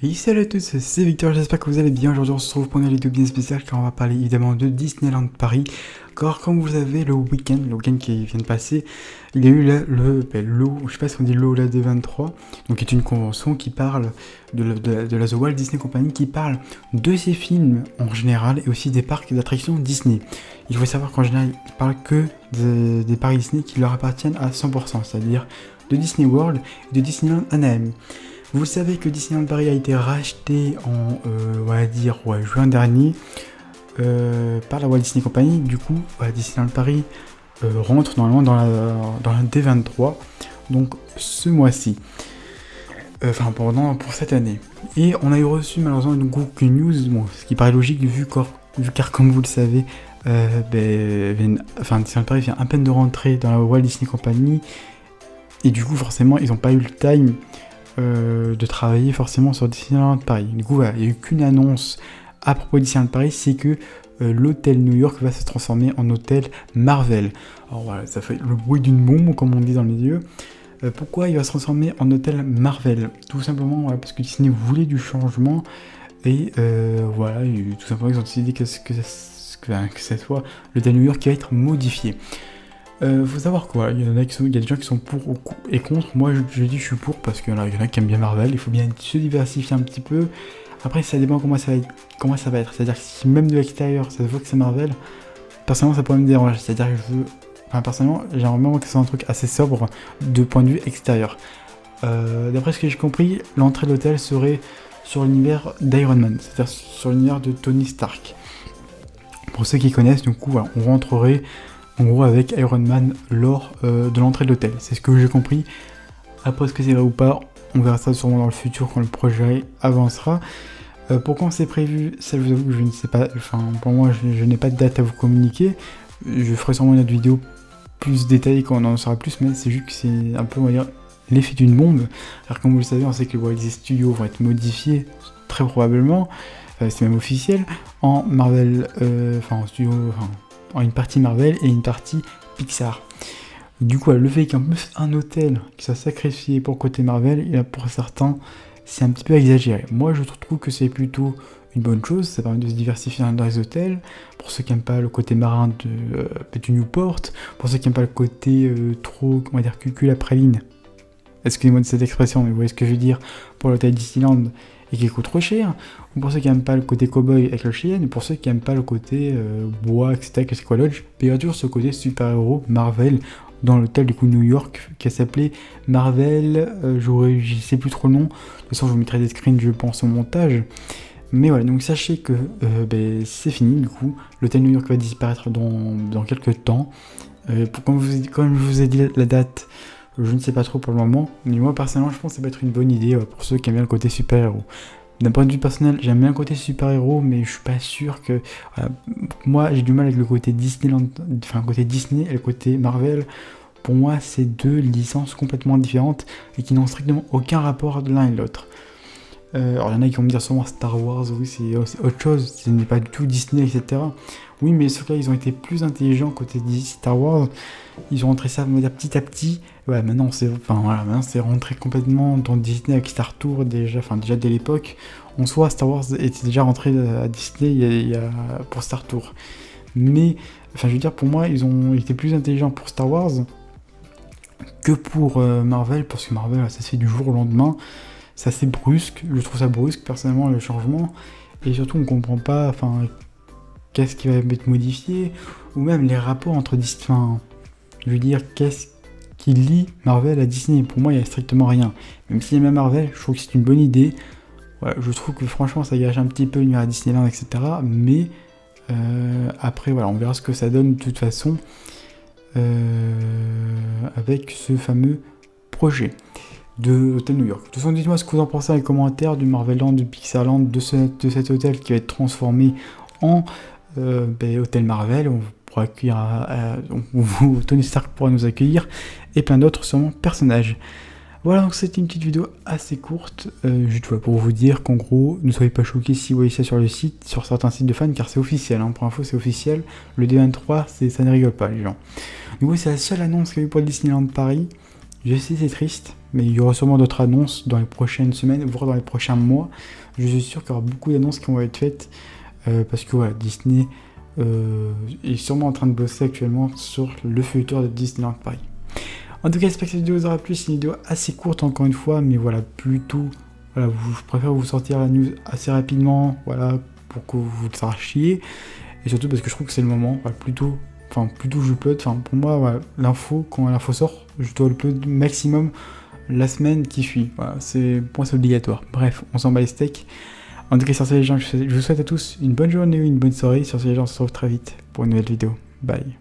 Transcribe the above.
Et salut à tous, c'est Victor, j'espère que vous allez bien. Aujourd'hui on se retrouve pour une vidéo bien spéciale car on va parler évidemment de Disneyland Paris. Car comme vous savez, le week-end qui vient de passer, il y a eu je sais pas si on dit l'Ola D23, donc qui est une convention qui parle de la The Walt Disney Company, qui parle de ses films en général et aussi des parcs d'attractions Disney. Il faut savoir qu'en général, il parle que des parcs Disney qui leur appartiennent à 100%, c'est-à-dire de Disney World et de Disneyland Anaheim. Vous savez que Disneyland Paris a été racheté en juin dernier par la Walt Disney Company. Du coup, Disneyland Paris rentre normalement dans la D23, donc ce mois-ci. Pour cette année. Et on a eu reçu malheureusement une Google News, ce qui paraît logique car comme vous le savez, Disneyland Paris vient à peine de rentrer dans la Walt Disney Company. Et du coup, forcément, ils n'ont pas eu le time de travailler forcément sur Disneyland Paris. Du coup, il n'y a eu qu'une annonce à propos de Disneyland Paris, c'est que l'hôtel New York va se transformer en hôtel Marvel. Alors voilà, ça fait le bruit d'une bombe, comme on dit dans les milieu. Pourquoi il va se transformer en hôtel Marvel? Tout simplement parce que Disney voulait du changement et tout simplement ils ont décidé que ce soit l'hôtel New York qui va être modifié. Faut savoir quoi, il y a des gens qui sont pour et contre. Moi je dis que je suis pour parce qu'il y en a qui aiment bien Marvel, il faut bien se diversifier un petit peu. Après ça dépend comment ça va être. C'est-à-dire que si même de l'extérieur ça se voit que c'est Marvel, personnellement ça pourrait me déranger. C'est-à-dire que personnellement j'aimerais vraiment que ce soit un truc assez sobre de point de vue extérieur. D'après ce que j'ai compris, l'entrée de l'hôtel serait sur l'univers d'Iron Man, c'est-à-dire sur l'univers de Tony Stark. Pour ceux qui connaissent, du coup on rentrerait en gros avec Iron Man lors de l'entrée de l'hôtel. C'est ce que j'ai compris. Après ce que c'est vrai ou pas, on verra ça sûrement dans le futur quand le projet avancera. Pour quand c'est prévu, ça je vous avoue que je ne sais pas. Pour moi je n'ai pas de date à vous communiquer. Je ferai sûrement une autre vidéo plus détaillée quand on en saura plus, mais c'est juste que c'est un peu, on va dire, l'effet d'une bombe. Alors comme vous le savez, on sait que les Walt Disney Studios vont être modifiés, très probablement, c'est même officiel, en Marvel, en une partie Marvel et une partie Pixar. Du coup, le fait qu'il y ait un hôtel qui soit sacrifié pour le côté Marvel, et pour certains, c'est un petit peu exagéré. Moi, je trouve que c'est plutôt une bonne chose, ça permet de se diversifier dans les hôtels. Pour ceux qui n'aiment pas le côté marin du Newport, pour ceux qui n'aiment pas le côté trop, comment dire, cucul après ligne. Excusez-moi de cette expression, mais vous voyez ce que je veux dire, pour l'hôtel Disneyland et qui coûte trop cher, ou pour ceux qui n'aiment pas le côté cowboy avec le chien, et pour ceux qui n'aiment pas le côté bois, etc., que c'est quoi Lodge, il y a toujours ce côté super-héros Marvel dans l'hôtel du coup New York qui s'appelait Marvel, je sais plus trop le nom, de toute façon je vous mettrai des screens je pense au montage, mais voilà, donc sachez que c'est fini du coup, l'hôtel New York va disparaître dans quelques temps, comme je vous ai dit la date, je ne sais pas trop pour le moment, mais moi personnellement je pense que ça peut être une bonne idée pour ceux qui aiment bien le côté super-héros. D'un point de vue personnel, j'aime bien le côté super-héros, mais je suis pas sûr que... moi j'ai du mal avec le côté Disneyland, le côté Disney et le côté Marvel. Pour moi c'est deux licences complètement différentes et qui n'ont strictement aucun rapport de l'un et de l'autre. Alors il y en a qui vont me dire sûrement Star Wars, oui c'est autre chose, ce n'est pas du tout Disney, etc. Oui, mais ceux-là ils ont été plus intelligents côté Star Wars, ils ont rentré ça on va dire, petit à petit. Ouais, maintenant c'est rentré complètement dans Disney avec Star Tour déjà dès l'époque. En soi, Star Wars était déjà rentré à Disney pour Star Tour. Mais, je veux dire, pour moi, ils ont été plus intelligents pour Star Wars que pour Marvel, parce que Marvel, ça se fait du jour au lendemain. C'est assez brusque, je trouve ça brusque personnellement le changement, et surtout on comprend pas, qu'est-ce qui va être modifié, ou même les rapports entre Disney, je veux dire, qu'est-ce qui lie Marvel à Disney. Pour moi il y a strictement rien, même s'il y a même Marvel, je trouve que c'est une bonne idée, je trouve que franchement ça gâche un petit peu l'univers Disneyland, etc., mais après on verra ce que ça donne de toute façon avec ce fameux projet de l'hôtel New York. De toute façon, dites-moi ce que vous en pensez dans les commentaires du Marvelland, du Pixarland, de cet hôtel qui va être transformé en hôtel Marvel. On pourra accueillir, Tony Stark pourra nous accueillir et plein d'autres sûrement personnages. Voilà, donc c'était une petite vidéo assez courte, juste pour vous dire qu'en gros, ne soyez pas choqués si vous voyez ça sur le site, sur certains sites de fans, car c'est officiel, pour info c'est officiel, le D23, ça ne rigole pas les gens. Donc oui, c'est la seule annonce qu'il y a eu pour le Disneyland Paris. Je sais, c'est triste, mais il y aura sûrement d'autres annonces dans les prochaines semaines, voire dans les prochains mois. Je suis sûr qu'il y aura beaucoup d'annonces qui vont être faites, parce que voilà, Disney est sûrement en train de bosser actuellement sur le futur de Disneyland Paris. En tout cas, j'espère que cette vidéo vous aura plu. C'est une vidéo assez courte encore une fois, mais voilà, plutôt, voilà, je préfère vous sortir la news assez rapidement, voilà, pour que vous le sachiez, et surtout parce que je trouve que c'est le moment, voilà, plutôt je upload, pour moi, voilà, l'info, quand l'info sort, je dois upload maximum la semaine qui suit, voilà, pour moi c'est obligatoire. Bref, on s'en bat les steaks. En tout cas, sur ces gens, je vous souhaite à tous une bonne journée ou une bonne soirée. Sur ces gens, on se retrouve très vite pour une nouvelle vidéo. Bye.